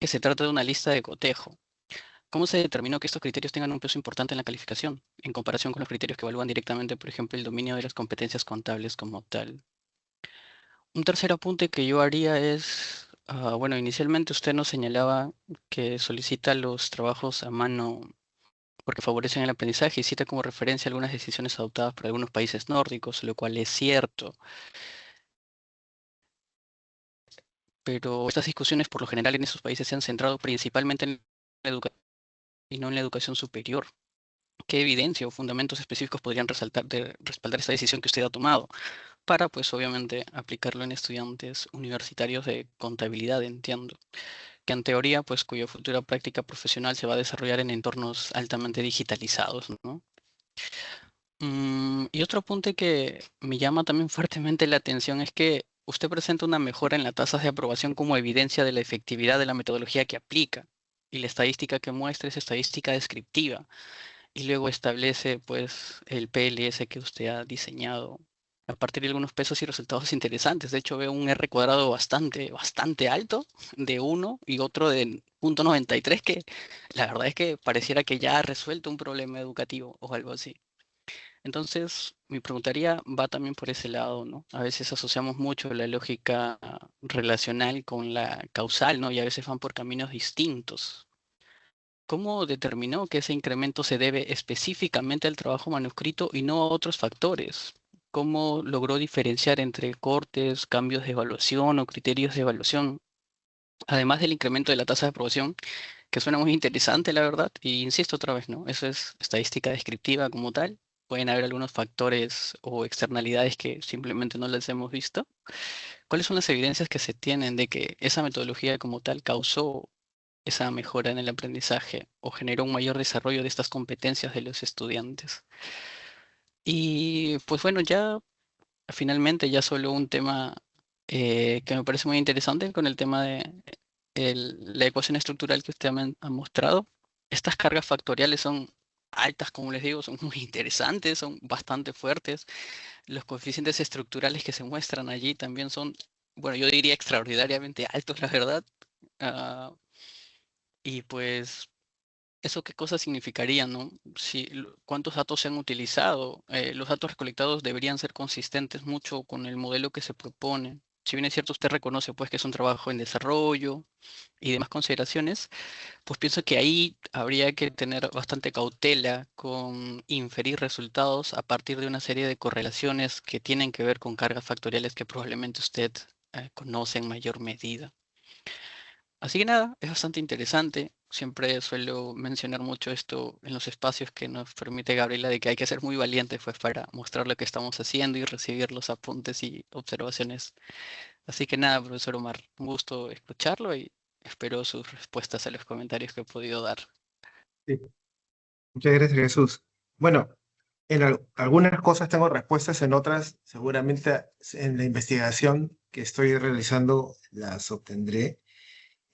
que se trata de una lista de cotejo. ¿Cómo se determinó que estos criterios tengan un peso importante en la calificación, en comparación con los criterios que evalúan directamente, por ejemplo, el dominio de las competencias contables como tal? Un tercer apunte que yo haría es, bueno, inicialmente usted nos señalaba que solicita los trabajos a mano porque favorecen el aprendizaje y cita como referencia algunas decisiones adoptadas por algunos países nórdicos, lo cual es cierto. Pero estas discusiones por lo general en esos países se han centrado principalmente en la educación y no en la educación superior. ¿Qué evidencia o fundamentos específicos podrían respaldar esta decisión que usted ha tomado? Para, pues, obviamente, aplicarlo en estudiantes universitarios de contabilidad, entiendo, que en teoría, pues, cuya futura práctica profesional se va a desarrollar en entornos altamente digitalizados, ¿no? Y otro apunte que me llama también fuertemente la atención es que usted presenta una mejora en las tasas de aprobación como evidencia de la efectividad de la metodología que aplica. Y la estadística que muestra es estadística descriptiva. Y luego establece pues el PLS que usted ha diseñado a partir de algunos pesos y resultados interesantes. De hecho, veo un R cuadrado bastante alto de 1 y otro de 0.93 que la verdad es que pareciera que ya ha resuelto un problema educativo o algo así. Entonces, mi preguntaría va también por ese lado, ¿no? A veces asociamos mucho la lógica relacional con la causal, ¿no? Y a veces van por caminos distintos. ¿Cómo determinó que ese incremento se debe específicamente al trabajo manuscrito y no a otros factores? ¿Cómo logró diferenciar entre cortes, cambios de evaluación o criterios de evaluación? Además del incremento de la tasa de aprobación, que suena muy interesante, la verdad, y insisto otra vez, ¿no? Eso es estadística descriptiva como tal. Pueden haber algunos factores o externalidades que simplemente no las hemos visto. ¿Cuáles son las evidencias que se tienen de que esa metodología como tal causó esa mejora en el aprendizaje o generó un mayor desarrollo de estas competencias de los estudiantes? Y pues bueno, ya finalmente ya solo un tema que me parece muy interesante con el tema de la ecuación estructural que usted ha mostrado. Estas cargas factoriales son altas, como les digo, son muy interesantes, son bastante fuertes. Los coeficientes estructurales que se muestran allí también son, bueno, yo diría extraordinariamente altos, la verdad. Ah, y pues, ¿eso qué cosa significaría, no? Si, ¿cuántos datos se han utilizado? Los datos recolectados deberían ser consistentes mucho con el modelo que se propone. si bien es cierto, usted reconoce pues que es un trabajo en desarrollo y demás consideraciones, pues pienso que ahí habría que tener bastante cautela con inferir resultados a partir de una serie de correlaciones que tienen que ver con cargas factoriales que probablemente usted conoce en mayor medida. Así que nada, es bastante interesante. Siempre suelo mencionar mucho esto en los espacios que nos permite Gabriela, de que hay que ser muy valientes pues, para mostrar lo que estamos haciendo y recibir los apuntes y observaciones. Así que nada, profesor Omar, un gusto escucharlo y espero sus respuestas a los comentarios que he podido dar. Sí. Muchas gracias, Jesús. Bueno, en algunas cosas tengo respuestas, en otras seguramente en la investigación que estoy realizando las obtendré.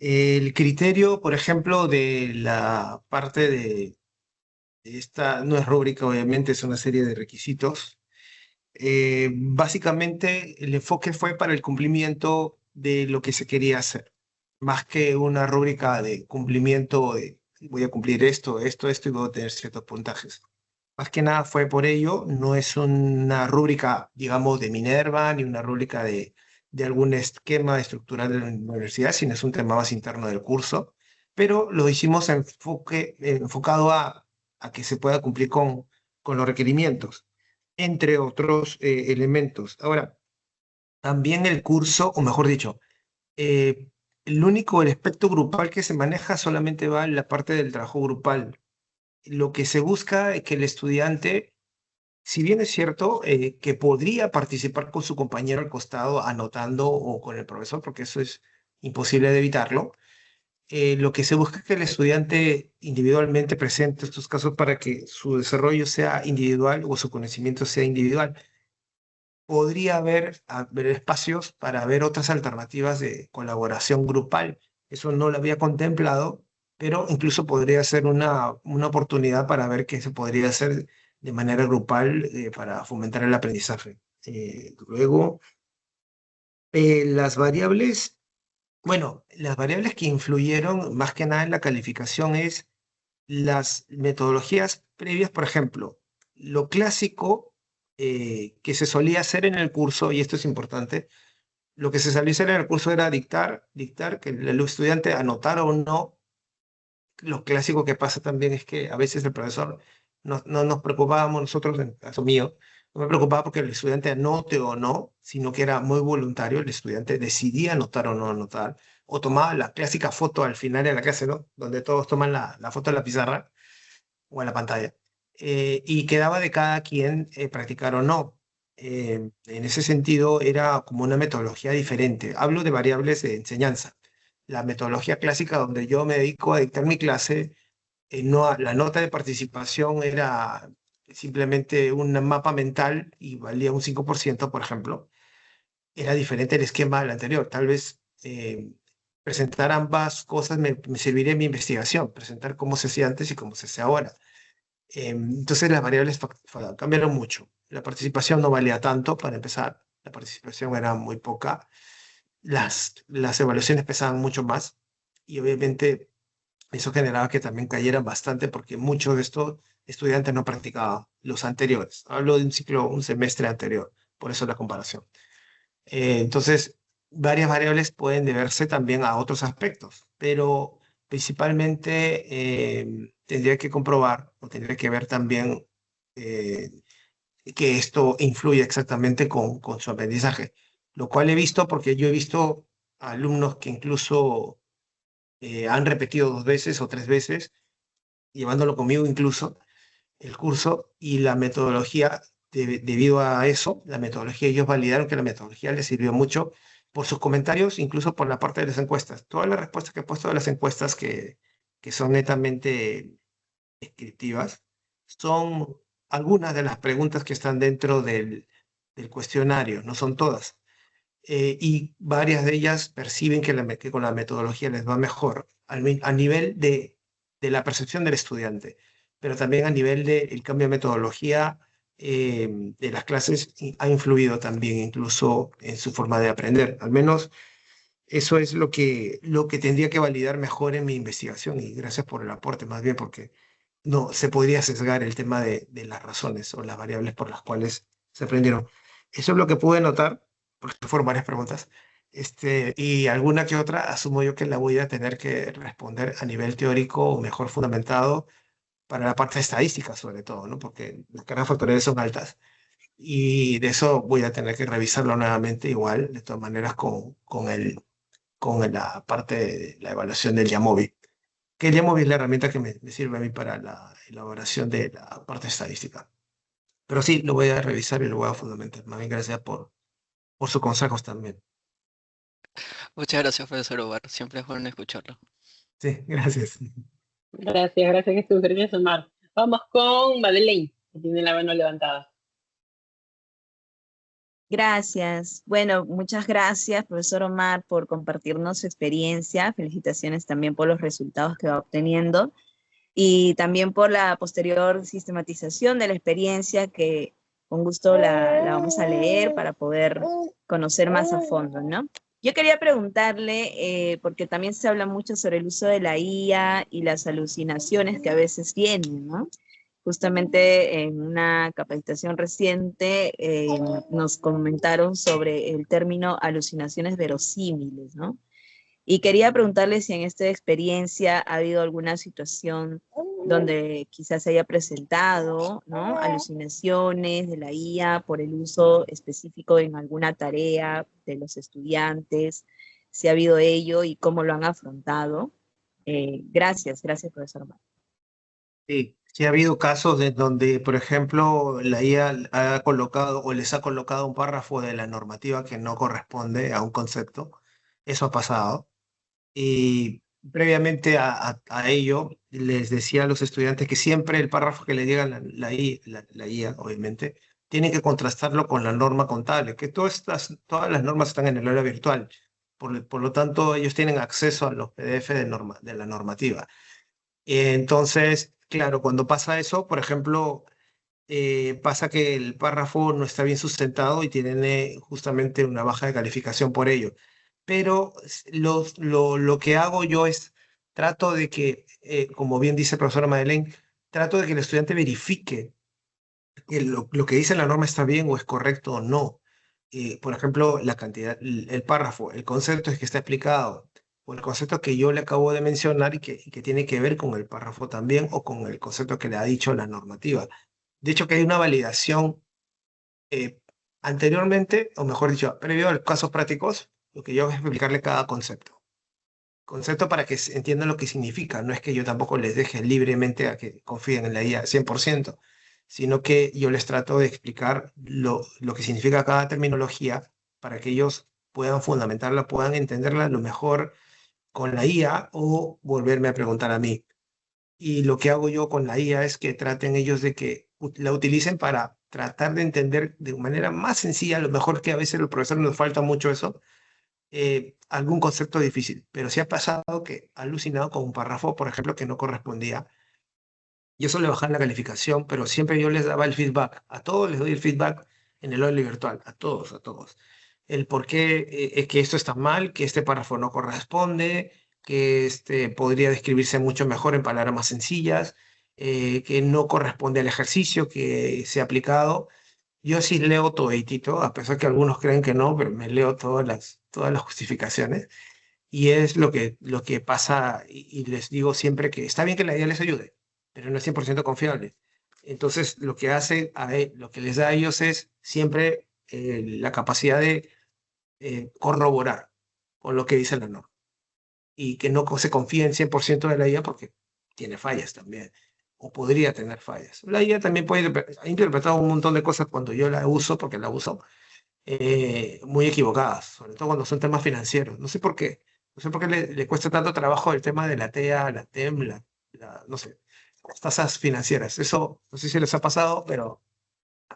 El criterio, por ejemplo, de la parte de esta, no es rúbrica, obviamente, es una serie de requisitos. Básicamente, el enfoque fue para el cumplimiento de lo que se quería hacer, más que una rúbrica de cumplimiento de voy a cumplir esto y voy a tener ciertos puntajes. Más que nada fue por ello, no es una rúbrica, digamos, de Minerva, ni una rúbrica de algún esquema estructural de la universidad, sino es un tema más interno del curso, pero lo hicimos enfocado a que se pueda cumplir con los requerimientos, entre otros elementos. Ahora, también el curso, o mejor dicho, el aspecto grupal que se maneja solamente va en la parte del trabajo grupal. Lo que se busca es que el estudiante, si bien es cierto que podría participar con su compañero al costado anotando o con el profesor, porque eso es imposible de evitarlo, lo que se busca es que el estudiante individualmente presente estos casos para que su desarrollo sea individual o su conocimiento sea individual. Podría haber espacios para ver otras alternativas de colaboración grupal. Eso no lo había contemplado, pero incluso podría ser una oportunidad para ver qué se podría hacer de manera grupal para fomentar el aprendizaje. Luego, las variables, bueno, las variables que influyeron más que nada en la calificación es las metodologías previas, por ejemplo, lo clásico que se solía hacer en el curso, y esto es importante, lo que se solía hacer en el curso era dictar que el estudiante anotara o no. Lo clásico que pasa también es que a veces el profesor no nos preocupábamos nosotros, en el caso mío, no me preocupaba porque el estudiante anote o no, sino que era muy voluntario, el estudiante decidía anotar o no anotar, o tomaba la clásica foto al final de la clase, ¿no? Donde todos toman la foto en la pizarra o en la pantalla, y quedaba de cada quien practicar o no. En ese sentido, era como una metodología diferente. Hablo de variables de enseñanza. La metodología clásica donde yo me dedico a dictar mi clase, no, la nota de participación era simplemente un mapa mental y valía un 5%, por ejemplo. Era diferente el esquema del anterior. Tal vez presentar ambas cosas me serviría en mi investigación, presentar cómo se hacía antes y cómo se hace ahora. Entonces las variables cambiaron mucho. La participación no valía tanto, para empezar. La participación era muy poca. Las evaluaciones pesaban mucho más y obviamente eso generaba que también cayeran bastante porque muchos de estos estudiantes no practicaban los anteriores. Hablo de un ciclo, un semestre anterior, por eso la comparación. Entonces, varias variables pueden deberse también a otros aspectos, pero principalmente tendría que comprobar o tendría que ver también eh, que esto influye exactamente con su aprendizaje, lo cual he visto porque yo he visto alumnos que incluso han repetido 2 veces o 3 veces, llevándolo conmigo incluso, el curso y la metodología, debido a eso, la metodología, ellos validaron que la metodología les sirvió mucho por sus comentarios, incluso por la parte de las encuestas. Todas las respuestas que he puesto de las encuestas que son netamente descriptivas, son algunas de las preguntas que están dentro del cuestionario, no son todas. Y varias de ellas perciben que con la metodología les va mejor a nivel de la percepción del estudiante, pero también a nivel del cambio de metodología de las clases ha influido también incluso en su forma de aprender. Al menos eso es lo que tendría que validar mejor en mi investigación y gracias por el aporte más bien porque no se podría sesgar el tema de las razones o las variables por las cuales se aprendieron. Eso es lo que pude notar porque fueron varias preguntas. Y alguna que otra asumo yo que la voy a tener que responder a nivel teórico o mejor fundamentado para la parte estadística sobre todo, ¿no? Porque las cargas factoriales son altas y de eso voy a tener que revisarlo nuevamente igual, de todas maneras, con la parte de la evaluación del Yamovi, que el Yamovi es la herramienta que me sirve a mí para la elaboración de la parte estadística. Pero sí, lo voy a revisar y lo voy a fundamentar. Más bien, gracias por sus consejos también. Muchas gracias, profesor Obar. Siempre es bueno escucharlo. Sí, gracias. Gracias, gracias, Jesús. Gracias, Omar. Vamos con Madeleine, que tiene la mano levantada. Gracias. Bueno, muchas gracias, profesor Omar, por compartirnos su experiencia. Felicitaciones también por los resultados que va obteniendo y también por la posterior sistematización de la experiencia que con gusto la vamos a leer para poder conocer más a fondo, ¿no? Yo quería preguntarle, porque también se habla mucho sobre el uso de la IA y las alucinaciones que a veces tienen, ¿no? Justamente en una capacitación reciente nos comentaron sobre el término alucinaciones verosímiles, ¿no? Y quería preguntarle si en esta experiencia ha habido alguna situación donde quizás se haya presentado, ¿no? Alucinaciones de la IA por el uso específico en alguna tarea de los estudiantes, si ha habido ello y cómo lo han afrontado. Gracias, profesor Omar. Sí, sí ha habido casos de donde, por ejemplo, la IA ha colocado o les ha colocado un párrafo de la normativa que no corresponde a un concepto. Eso ha pasado. Y previamente a ello, les decía a los estudiantes que siempre el párrafo que le llega la IA, obviamente, tiene que contrastarlo con la norma contable, que todas las normas están en el aula virtual. Por lo tanto, ellos tienen acceso a los PDF de la normativa. Entonces, claro, cuando pasa eso, por ejemplo, pasa que el párrafo no está bien sustentado y tiene justamente una baja de calificación por ello. Pero lo que hago yo es, trato de que, como bien dice la profesora Madeleine, trato de que el estudiante verifique que lo que dice la norma está bien o es correcto o no. Por ejemplo, la cantidad, el párrafo, el concepto es que está explicado, o el concepto que yo le acabo de mencionar y que tiene que ver con el párrafo también o con el concepto que le ha dicho la normativa. De hecho, que hay una validación eh, anteriormente, o mejor dicho, previo a los casos prácticos, lo que yo hago es explicarle cada concepto. Concepto para que entiendan lo que significa. No es que yo tampoco les deje libremente a que confíen en la IA 100%, sino que yo les trato de explicar lo que significa cada terminología para que ellos puedan fundamentarla, puedan entenderla lo mejor con la IA o volverme a preguntar a mí. Y lo que hago yo con la IA es que traten ellos de que la utilicen para tratar de entender de manera más sencilla, a lo mejor que a veces los profesores nos falta mucho eso, algún concepto difícil. Pero sí ha pasado que ha alucinado con un párrafo, por ejemplo, que no correspondía. Y eso le bajaba la calificación, pero siempre yo les daba el feedback. A todos les doy el feedback en el aula virtual, a todos, a todos. El por qué es que esto está mal, que este párrafo no corresponde, que este podría describirse mucho mejor en palabras más sencillas, que no corresponde al ejercicio que se ha aplicado. Yo sí leo todo, a pesar que algunos creen que no, pero me leo todas las justificaciones. Y es lo que pasa y les digo siempre que está bien que la IA les ayude, pero no es 100% confiable. Entonces, lo que les da a ellos es siempre la capacidad de corroborar con lo que dice la norma y que no se confíen 100% de la IA porque tiene fallas también o podría tener fallas. La IA también ha interpretado un montón de cosas cuando yo la uso, porque la uso, muy equivocadas, sobre todo cuando son temas financieros. No sé por qué. No sé por qué le cuesta tanto trabajo el tema de la TEA, la TEM, no sé, las tasas financieras. Eso no sé si les ha pasado, pero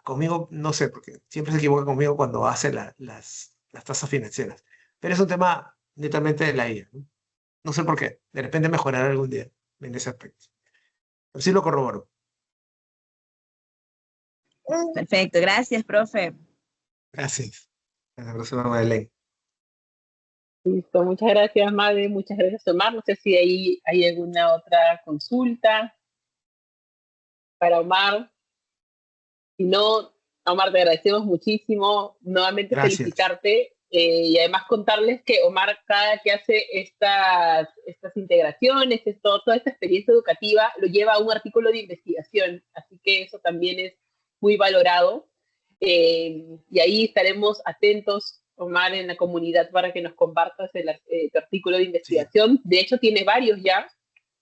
conmigo no sé, porque siempre se equivoca conmigo cuando hace las tasas financieras. Pero es un tema netamente de la IA. ¿No? No sé por qué. De repente mejorará algún día en ese aspecto. Pero sí lo corroboro. Perfecto, gracias, profe. Gracias. A la próxima, Madeleine. Listo, muchas gracias, Madre, muchas gracias, Omar. No sé si ahí hay alguna otra consulta para Omar. Si no, Omar, te agradecemos muchísimo. Nuevamente Gracias. felicitarte y además contarles que Omar, cada que hace estas integraciones, toda esta experiencia educativa, lo lleva a un artículo de investigación. Así que eso también es muy valorado. Y ahí estaremos atentos, Omar, en la comunidad para que nos compartas tu artículo de investigación. Sí. De hecho, tiene varios ya.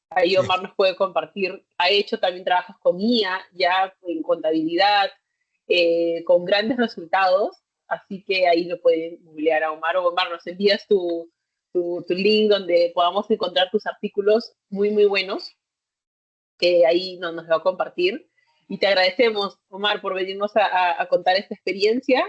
Ahí Omar nos puede compartir. Ha hecho también trabajos con IA, ya en contabilidad, con grandes resultados. Así que ahí lo pueden googlear a Omar. O Omar, nos envías tu link donde podamos encontrar tus artículos muy, muy buenos. Que ahí nos va a compartir. Y te agradecemos, Omar, por venirnos a contar esta experiencia.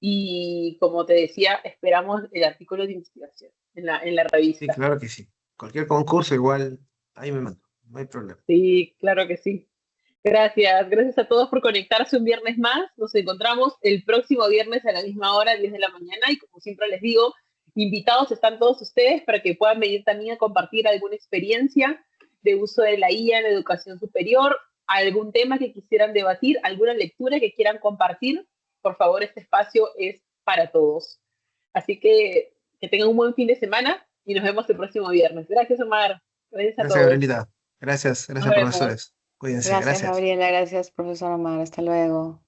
Y como te decía, esperamos el artículo de investigación en la revista. Sí, claro que sí. Cualquier concurso igual, ahí me mando, no hay problema. Sí, claro que sí. Gracias a todos por conectarse un viernes más. Nos encontramos el próximo viernes a la misma hora, 10 de la mañana. Y como siempre les digo, invitados están todos ustedes para que puedan venir también a compartir alguna experiencia de uso de la IA en la educación superior, algún tema que quisieran debatir, alguna lectura que quieran compartir. Por favor, este espacio es para todos. Así que tengan un buen fin de semana y nos vemos el próximo viernes. Gracias, Omar. Gracias a todos. Gabrielita. Gracias, profesores. Cuídense, Gracias, Gabriela. Gracias, profesor Omar. Hasta luego.